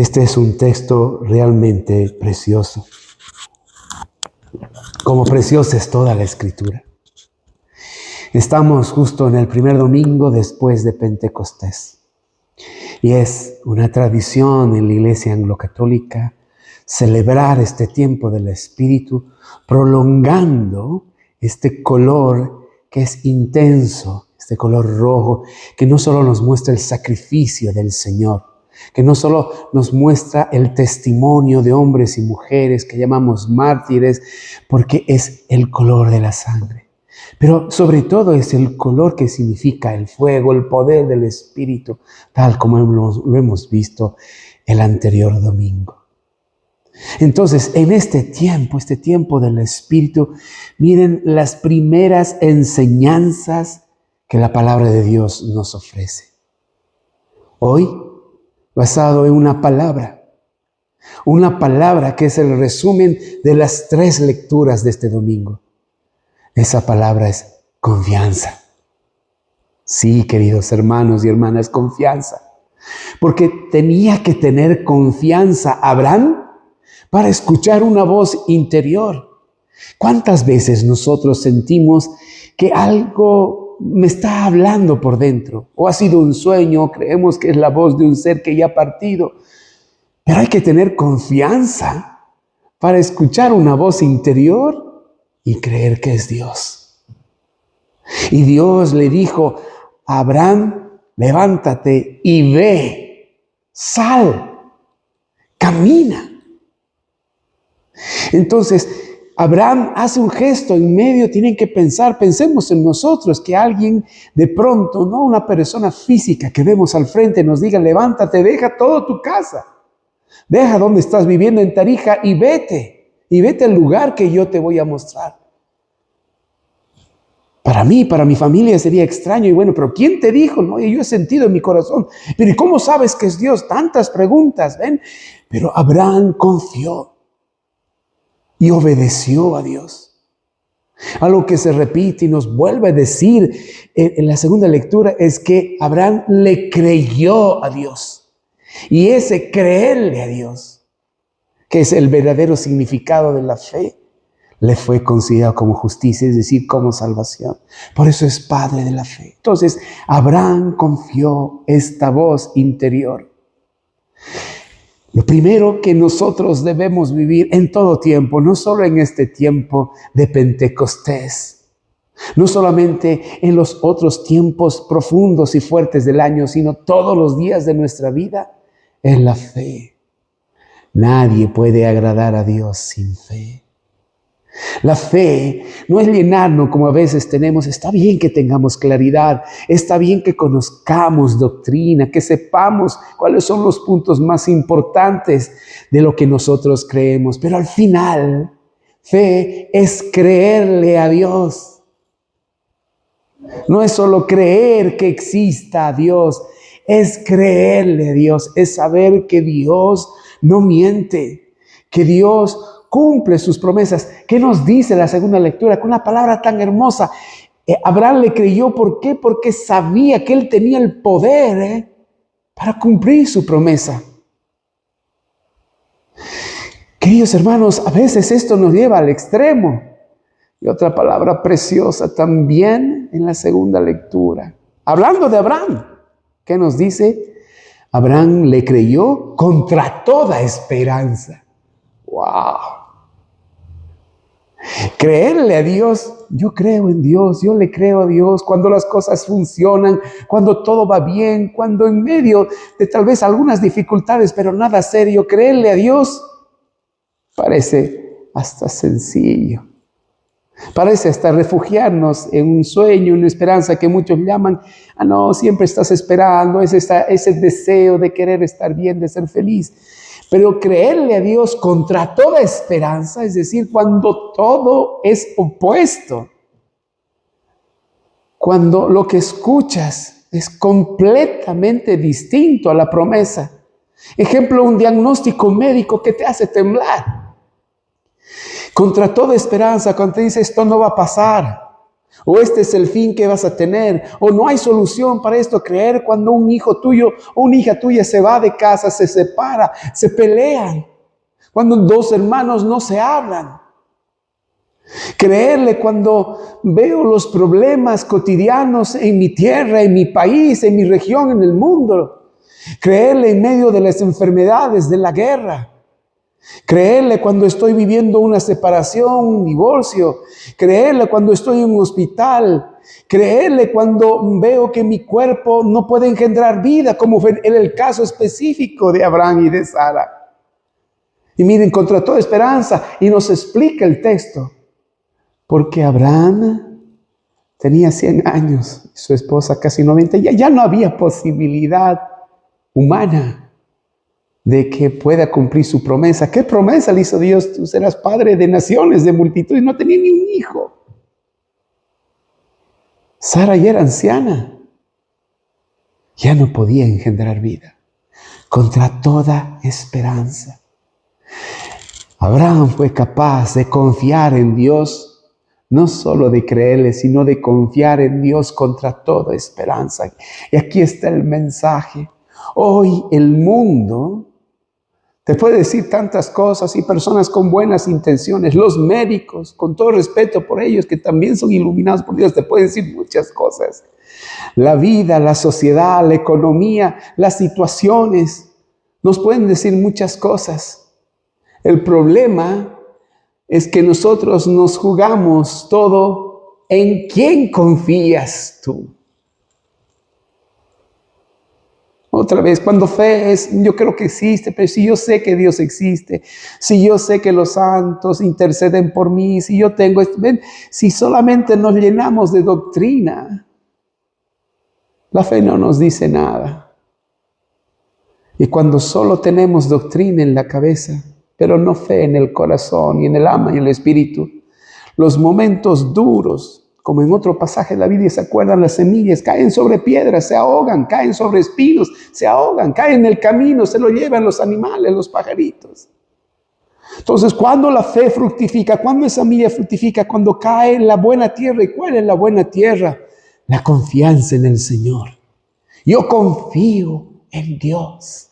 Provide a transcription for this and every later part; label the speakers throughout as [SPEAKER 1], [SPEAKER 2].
[SPEAKER 1] Este es un texto realmente precioso. Como preciosa es toda la Escritura. Estamos justo en el primer domingo después de Pentecostés. Y es una tradición en la Iglesia Anglo-Católica celebrar este tiempo del Espíritu, prolongando este color que es intenso, este color rojo, que no solo nos muestra el sacrificio del Señor, que no solo nos muestra el testimonio de hombres y mujeres que llamamos mártires, porque es el color de la sangre. Pero sobre todo es el color que significa el fuego, el poder del Espíritu, tal como lo hemos visto el anterior domingo. Entonces, en este tiempo del Espíritu, miren las primeras enseñanzas que la palabra de Dios nos ofrece. Hoy, basado en una palabra que es el resumen de las 3 lecturas de este domingo. Esa palabra es confianza. Sí, queridos hermanos y hermanas, confianza. Porque tenía que tener confianza Abraham para escuchar una voz interior. ¿Cuántas veces nosotros sentimos que algo me está hablando por dentro? O ha sido un sueño, creemos que es la voz de un ser que ya ha partido. Pero hay que tener confianza para escuchar una voz interior y creer que es Dios. Y Dios le dijo a Abraham, levántate y ve, sal, camina. Entonces, Abraham hace un gesto en medio, tienen que pensemos en nosotros, que alguien de pronto, no una persona física que vemos al frente, nos diga, levántate, deja toda tu casa, deja donde estás viviendo en Tarija y vete al lugar que yo te voy a mostrar. Para mí, para mi familia sería extraño y bueno, pero ¿quién te dijo? No, yo he sentido en mi corazón. Pero ¿y cómo sabes que es Dios? Tantas preguntas, ¿ven? Pero Abraham confió y obedeció a Dios. Algo que se repite y nos vuelve a decir en la segunda lectura es que Abraham le creyó a Dios. Y ese creerle a Dios, que es el verdadero significado de la fe, le fue considerado como justicia, es decir, como salvación. Por eso es padre de la fe. Entonces, Abraham confió esta voz interior. Lo primero que nosotros debemos vivir en todo tiempo, no solo en este tiempo de Pentecostés, no solamente en los otros tiempos profundos y fuertes del año, sino todos los días de nuestra vida, es la fe. Nadie puede agradar a Dios sin fe. La fe no es llenarnos como a veces tenemos. Está bien que tengamos claridad, está bien que conozcamos doctrina, que sepamos cuáles son los puntos más importantes de lo que nosotros creemos. Pero al final, fe es creerle a Dios. No es solo creer que exista a Dios, es creerle a Dios, es saber que Dios no miente, que Dios cumple sus promesas. ¿Qué nos dice la segunda lectura? Con una palabra tan hermosa. Abraham le creyó, ¿por qué? Porque sabía que él tenía el poder para cumplir su promesa. Queridos hermanos, a veces esto nos lleva al extremo. Y otra palabra preciosa también en la segunda lectura. Hablando de Abraham, ¿qué nos dice? Abraham le creyó contra toda esperanza. ¡Wow! Creerle a Dios, yo creo en Dios, yo le creo a Dios cuando las cosas funcionan, cuando todo va bien, cuando en medio de tal vez algunas dificultades, pero nada serio, creerle a Dios parece hasta sencillo. Parece hasta refugiarnos en un sueño, en una esperanza que muchos llaman, no, siempre estás esperando, ese deseo de querer estar bien, de ser feliz. Pero creerle a Dios contra toda esperanza, es decir, cuando todo es opuesto, cuando lo que escuchas es completamente distinto a la promesa. Ejemplo, un diagnóstico médico que te hace temblar. Contra toda esperanza, cuando te dice esto no va a pasar, O este es el fin que vas a tener. O no hay solución para esto. Creer cuando un hijo tuyo o una hija tuya se va de casa, se separa, se pelean. Cuando dos hermanos no se hablan. Creerle cuando veo los problemas cotidianos en mi tierra, en mi país, en mi región, en el mundo. Creerle en medio de las enfermedades, de la guerra. Creerle cuando estoy viviendo una separación, un divorcio. Creerle cuando estoy en un hospital. Creerle cuando veo que mi cuerpo no puede engendrar vida, como fue en el caso específico de Abraham y de Sara. Y miren, contra toda esperanza, y nos explica el texto, porque Abraham tenía 100 años, su esposa casi 90, ya no había posibilidad humana de que pueda cumplir su promesa. ¿Qué promesa le hizo Dios? Tú serás padre de naciones, de multitudes. No tenía ni un hijo. Sara ya era anciana. Ya no podía engendrar vida. Contra toda esperanza. Abraham fue capaz de confiar en Dios, no solo de creerle, sino de confiar en Dios contra toda esperanza. Y aquí está el mensaje. Hoy el mundo te puede decir tantas cosas y personas con buenas intenciones, los médicos, con todo respeto por ellos, que también son iluminados por Dios, te pueden decir muchas cosas. La vida, la sociedad, la economía, las situaciones, nos pueden decir muchas cosas. El problema es que nosotros nos jugamos todo en quién confías tú. Otra vez, cuando fe es, yo creo que existe, pero si yo sé que Dios existe, si yo sé que los santos interceden por mí, si yo tengo esto, ven, si solamente nos llenamos de doctrina, la fe no nos dice nada. Y cuando solo tenemos doctrina en la cabeza, pero no fe en el corazón y en el alma y en el espíritu, los momentos duros, como en otro pasaje de la Biblia, ¿se acuerdan? Las semillas caen sobre piedras, se ahogan, caen sobre espinos, se ahogan, caen en el camino, se lo llevan los animales, los pajaritos. Entonces, cuando la fe fructifica, cuando esa semilla fructifica, cuando cae en la buena tierra. ¿Y cuál es la buena tierra? La confianza en el Señor. Yo confío en Dios.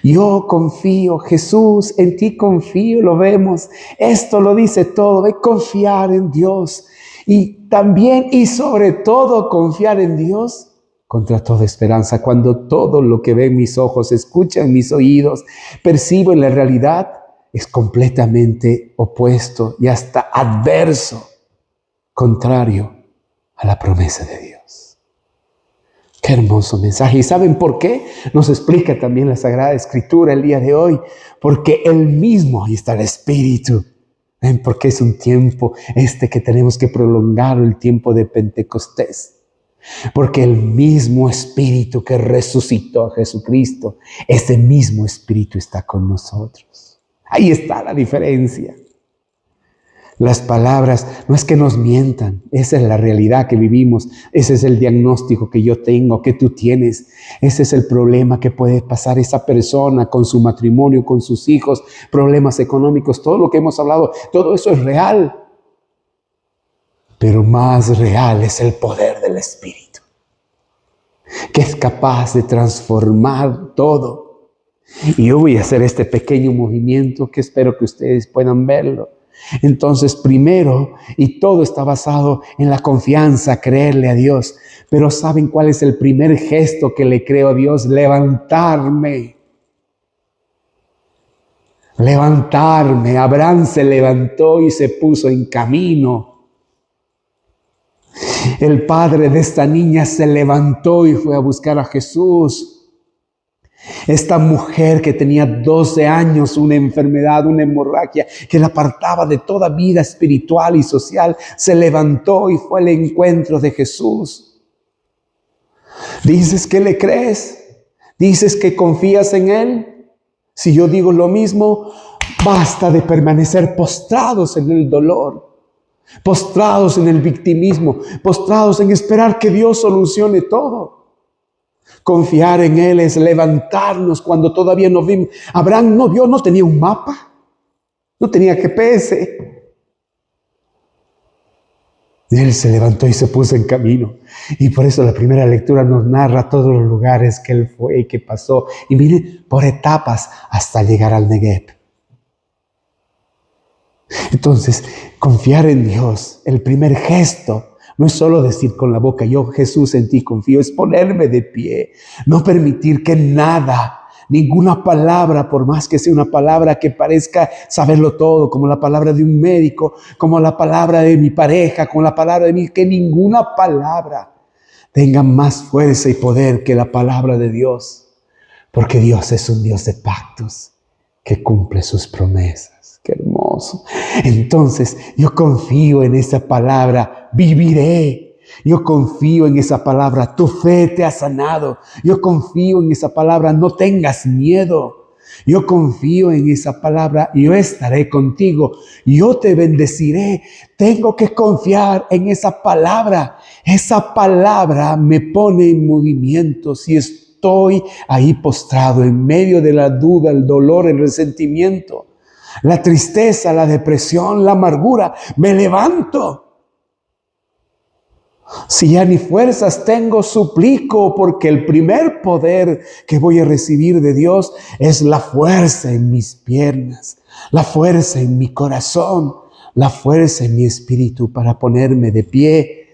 [SPEAKER 1] Yo confío, Jesús, en ti confío, lo vemos. Esto lo dice todo, de confiar en Dios. Y también y sobre todo confiar en Dios contra toda esperanza. Cuando todo lo que ven mis ojos, escuchan mis oídos, percibo en la realidad, es completamente opuesto y hasta adverso, contrario a la promesa de Dios. Qué hermoso mensaje. ¿Y saben por qué? Nos explica también la Sagrada Escritura el día de hoy. Porque Él mismo, ahí está el Espíritu. ¿Ven? Porque es un tiempo que tenemos que prolongar, el tiempo de Pentecostés. Porque el mismo Espíritu que resucitó a Jesucristo, ese mismo Espíritu está con nosotros. Ahí está la diferencia. Las palabras no es que nos mientan, esa es la realidad que vivimos, ese es el diagnóstico que yo tengo, que tú tienes, ese es el problema que puede pasar esa persona con su matrimonio, con sus hijos, problemas económicos, todo lo que hemos hablado, todo eso es real. Pero más real es el poder del Espíritu, que es capaz de transformar todo. Y yo voy a hacer este pequeño movimiento que espero que ustedes puedan verlo. Entonces, primero, y todo está basado en la confianza, creerle a Dios. Pero ¿saben cuál es el primer gesto que le creo a Dios? Levantarme. Levantarme. Abraham se levantó y se puso en camino. El padre de esta niña se levantó y fue a buscar a Jesús. Esta mujer que tenía 12 años, una enfermedad, una hemorragia que la apartaba de toda vida espiritual y social, se levantó y fue al encuentro de Jesús. ¿Dices que le crees? ¿Dices que confías en Él? Si yo digo lo mismo, basta de permanecer postrados en el dolor, postrados en el victimismo, postrados en esperar que Dios solucione todo. Confiar en Él es levantarnos cuando todavía no vimos. Abraham no vio, no tenía un mapa, no tenía GPS. Él se levantó y se puso en camino. Y por eso la primera lectura nos narra todos los lugares que él fue y que pasó. Y miren, por etapas hasta llegar al Negev. Entonces, confiar en Dios, el primer gesto, no es solo decir con la boca, yo Jesús en ti confío, es ponerme de pie, no permitir que nada, ninguna palabra, por más que sea una palabra que parezca saberlo todo, como la palabra de un médico, como la palabra de mi pareja, como la palabra de mí, que ninguna palabra tenga más fuerza y poder que la palabra de Dios, porque Dios es un Dios de pactos que cumple sus promesas. Qué hermoso. Entonces, yo confío en esa palabra, viviré. Yo confío en esa palabra, tu fe te ha sanado. Yo confío en esa palabra, no tengas miedo. Yo confío en esa palabra, yo estaré contigo. Yo te bendeciré. Tengo que confiar en esa palabra. Esa palabra me pone en movimiento. Si estoy ahí postrado en medio de la duda, el dolor, el resentimiento, la tristeza, la depresión, la amargura, me levanto. Si ya ni fuerzas tengo, suplico, porque el primer poder que voy a recibir de Dios es la fuerza en mis piernas, la fuerza en mi corazón, la fuerza en mi espíritu para ponerme de pie,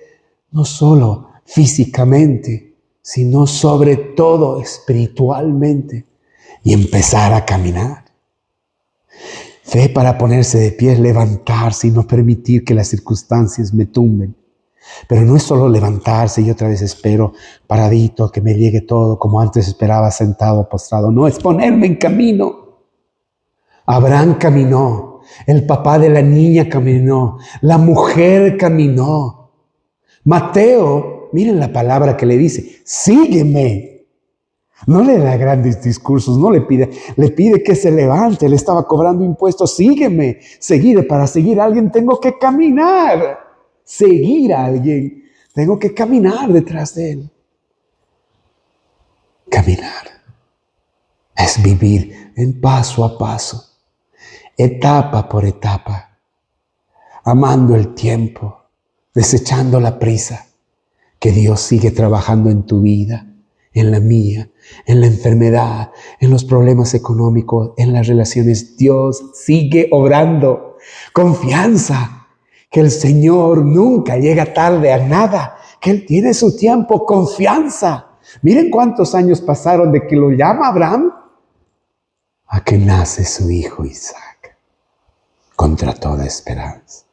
[SPEAKER 1] no solo físicamente, sino sobre todo espiritualmente y empezar a caminar. Fe para ponerse de pie es levantarse y no permitir que las circunstancias me tumben. Pero no es solo levantarse y otra vez espero paradito que me llegue todo como antes esperaba sentado postrado. No, es ponerme en camino. Abraham caminó, el papá de la niña caminó, la mujer caminó. Mateo, miren la palabra que le dice, sígueme. No le da grandes discursos, no le pide que se levante, le estaba cobrando impuestos, sígueme, para seguir a alguien tengo que caminar, seguir a alguien, tengo que caminar detrás de él. Caminar es vivir en paso a paso, etapa por etapa, amando el tiempo, desechando la prisa, que Dios sigue trabajando en tu vida, en la mía, en la enfermedad, en los problemas económicos, en las relaciones. Dios sigue obrando. Confianza, que el Señor nunca llega tarde a nada, que Él tiene su tiempo. Confianza. Miren cuántos años pasaron de que lo llama Abraham a que nace su hijo Isaac, contra toda esperanza.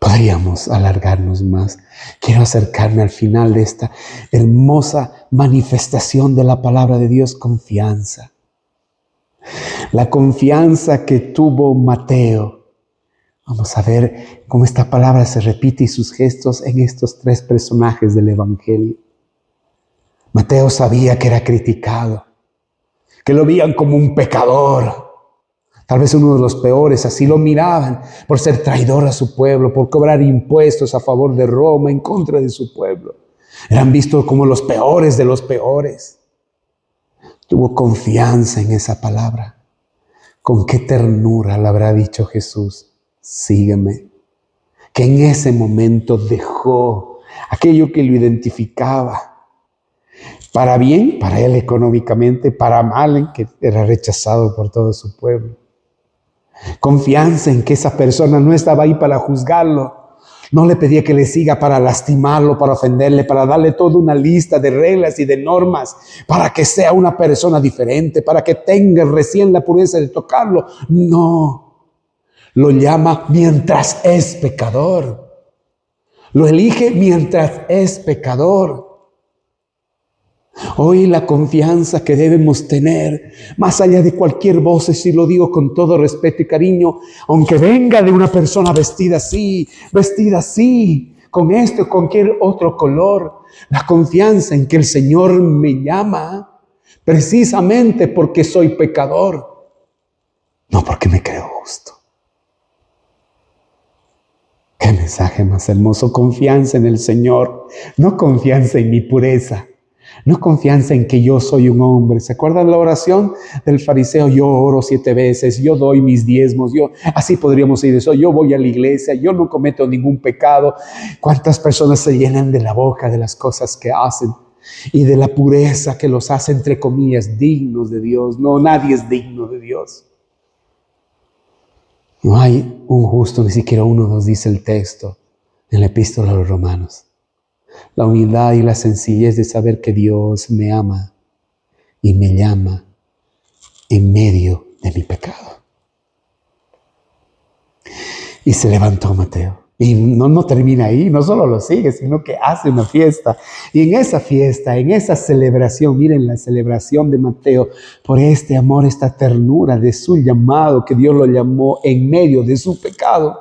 [SPEAKER 1] Podríamos alargarnos más. Quiero acercarme al final de esta hermosa manifestación de la palabra de Dios, confianza. La confianza que tuvo Mateo. Vamos a ver cómo esta palabra se repite y sus gestos en estos tres personajes del Evangelio. Mateo sabía que era criticado, que lo veían como un pecador. Tal vez uno de los peores, así lo miraban, por ser traidor a su pueblo, por cobrar impuestos a favor de Roma, en contra de su pueblo. Eran vistos como los peores de los peores. Tuvo confianza en esa palabra. Con qué ternura le habrá dicho Jesús, sígueme. Que en ese momento dejó aquello que lo identificaba. Para bien, para él económicamente, para mal, en que era rechazado por todo su pueblo. Confianza en que esa persona no estaba ahí para juzgarlo. No le pedía que le siga para lastimarlo, para ofenderle, para darle toda una lista de reglas y de normas, para que sea una persona diferente, para que tenga recién la pureza de tocarlo. No, lo llama mientras es pecador. Lo elige mientras es pecador. Hoy la confianza que debemos tener, más allá de cualquier voz, y lo digo con todo respeto y cariño, aunque venga de una persona vestida así, con este o cualquier otro color, la confianza en que el Señor me llama precisamente porque soy pecador, no porque me creo justo. Qué mensaje más hermoso, confianza en el Señor, no confianza en mi pureza. No confianza en que yo soy un hombre. ¿Se acuerdan la oración del fariseo? Yo oro 7 veces, yo doy mis diezmos, así podríamos ir eso. Yo voy a la iglesia, yo no cometo ningún pecado. ¿Cuántas personas se llenan de la boca de las cosas que hacen y de la pureza que los hace, entre comillas, dignos de Dios? No, nadie es digno de Dios. No hay un justo, ni siquiera uno, nos dice el texto en la epístola a los Romanos. La humildad y la sencillez de saber que Dios me ama y me llama en medio de mi pecado. Y se levantó Mateo. Y no termina ahí, no solo lo sigue, sino que hace una fiesta. Y en esa fiesta, en esa celebración, miren la celebración de Mateo, por este amor, esta ternura de su llamado, que Dios lo llamó en medio de su pecado,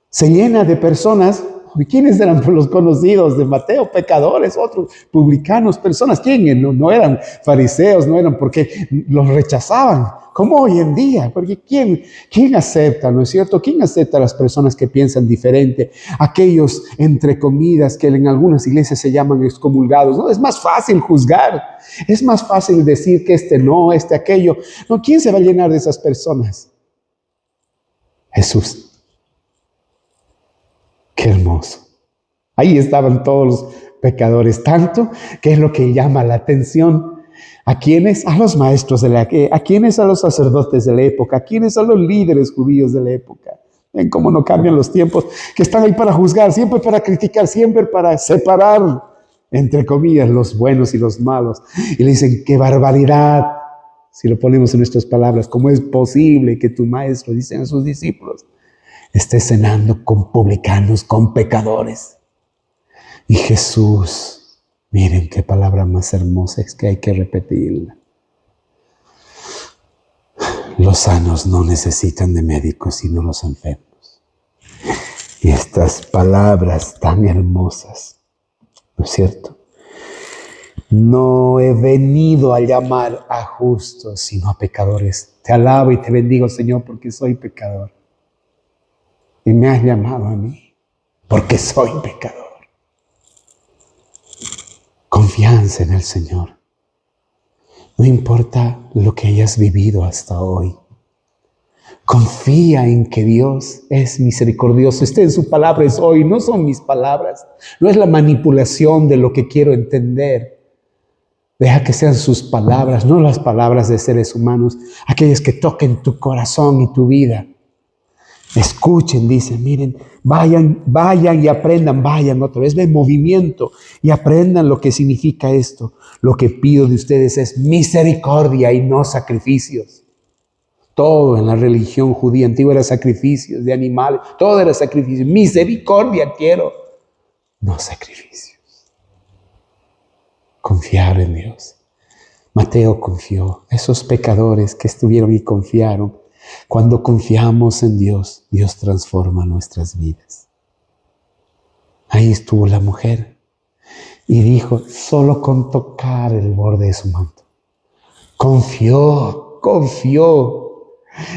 [SPEAKER 1] se llena de personas. ¿Y quiénes eran los conocidos de Mateo? Pecadores, otros publicanos, personas. ¿Quiénes? No eran fariseos, no eran porque los rechazaban, como hoy en día. Porque ¿quién acepta, no es cierto? ¿Quién acepta a las personas que piensan diferente? Aquellos, entre comillas, que en algunas iglesias se llaman excomulgados. No, es más fácil juzgar. Es más fácil decir que este no, este aquello. No, ¿quién se va a llenar de esas personas? Jesús. Qué hermoso. Ahí estaban todos los pecadores, tanto que es lo que llama la atención. ¿A quiénes? A los maestros ¿a quiénes? A los sacerdotes de la época, ¿a quiénes? A los líderes judíos de la época. Ven cómo no cambian los tiempos, que están ahí para juzgar, siempre para criticar, siempre para separar, entre comillas, los buenos y los malos. Y le dicen, qué barbaridad, si lo ponemos en nuestras palabras, ¿cómo es posible que tu maestro, dicen a sus discípulos, esté cenando con publicanos, con pecadores? Y Jesús, miren qué palabra más hermosa, es que hay que repetirla. Los sanos no necesitan de médicos, sino los enfermos. Y estas palabras tan hermosas, ¿no es cierto? No he venido a llamar a justos, sino a pecadores. Te alabo y te bendigo, Señor, porque soy pecador. Y me has llamado a mí, porque soy pecador. Confianza en el Señor. No importa lo que hayas vivido hasta hoy. Confía en que Dios es misericordioso. Esté en su palabra es hoy, no son mis palabras. No es la manipulación de lo que quiero entender. Deja que sean sus palabras, no las palabras de seres humanos, aquellas que toquen tu corazón y tu vida. Escuchen, dicen, miren, vayan y aprendan, vayan otra vez de movimiento y aprendan lo que significa esto. Lo que pido de ustedes es misericordia y no sacrificios. Todo en la religión judía antigua era sacrificios de animales, todo era sacrificio. Misericordia quiero, no sacrificios. Confiar en Dios. Mateo confió, esos pecadores que estuvieron y confiaron. Cuando confiamos en Dios, Dios transforma nuestras vidas. Ahí estuvo la mujer y dijo, solo con tocar el borde de su manto. Confió.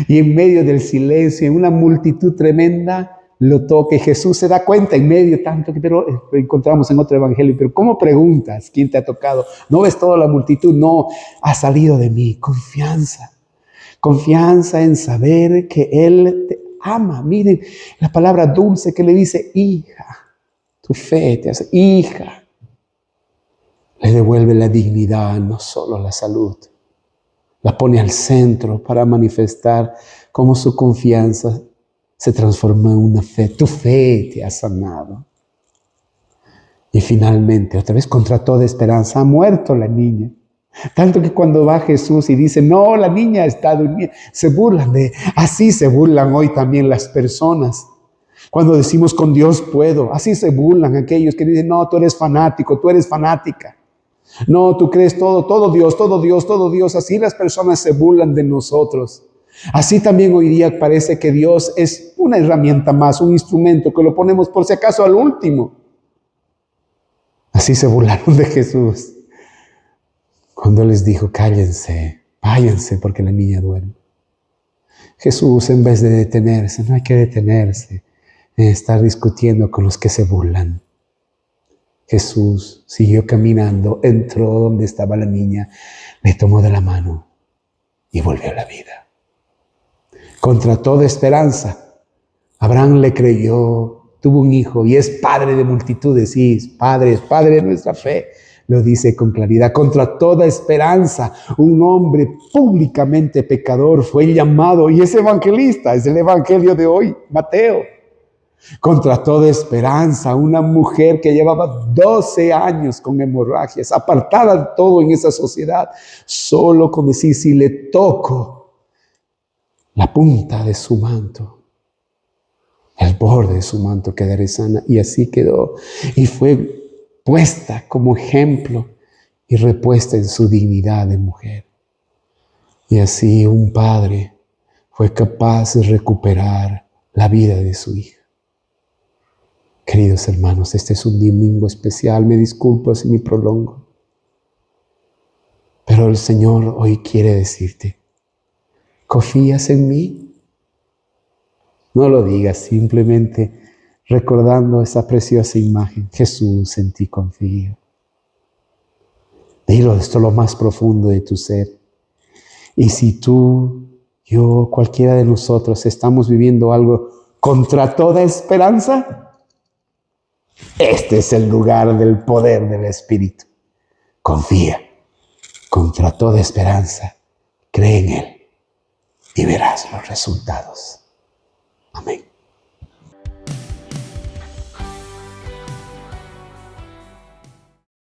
[SPEAKER 1] Y en medio del silencio, en una multitud tremenda, lo toca. Y Jesús se da cuenta en medio tanto que pero lo encontramos en otro evangelio. Pero ¿cómo preguntas quién te ha tocado? ¿No ves toda la multitud? No, ha salido de mí. Confianza. Confianza en saber que Él te ama. Miren la palabra dulce que le dice, hija. Tu fe te hace, hija. Le devuelve la dignidad, no solo la salud. La pone al centro para manifestar cómo su confianza se transformó en una fe. Tu fe te ha sanado. Y finalmente, otra vez contra toda esperanza, ha muerto la niña. Tanto que cuando va Jesús y dice, no, la niña está durmiendo, se burlan así se burlan hoy también las personas. Cuando decimos con Dios puedo, así se burlan aquellos que dicen, no, tú eres fanático, tú eres fanática. No, tú crees todo Dios. Así las personas se burlan de nosotros. Así también hoy día parece que Dios es una herramienta más, un instrumento que lo ponemos por si acaso al último. Así se burlaron de Jesús cuando les dijo, cállense, váyanse porque la niña duerme. Jesús, en vez de detenerse, no hay que detenerse en estar discutiendo con los que se burlan. Jesús siguió caminando, entró donde estaba la niña, le tomó de la mano y volvió a la vida. Contra toda esperanza, Abraham le creyó, tuvo un hijo y es padre de multitudes. Sí, es padre de nuestra fe. Lo dice con claridad. Contra toda esperanza, un hombre públicamente pecador fue llamado y es evangelista. Es el evangelio de hoy, Mateo. Contra toda esperanza, una mujer que llevaba 12 años con hemorragias, apartada de todo en esa sociedad, solo con decir, si le toco la punta de su manto, el borde de su manto, quedaré sana. Y así quedó. Y fue puesta como ejemplo y repuesta en su dignidad de mujer. Y así un padre fue capaz de recuperar la vida de su hija. Queridos hermanos, este es un domingo especial. Me disculpo si me prolongo. Pero el Señor hoy quiere decirte, ¿confías en mí? No lo digas, simplemente recordando esa preciosa imagen. Jesús, en ti confío. Dilo esto lo más profundo de tu ser. Y si tú, yo, cualquiera de nosotros estamos viviendo algo contra toda esperanza, este es el lugar del poder del Espíritu. Confía contra toda esperanza. Cree en Él y verás los resultados. Amén.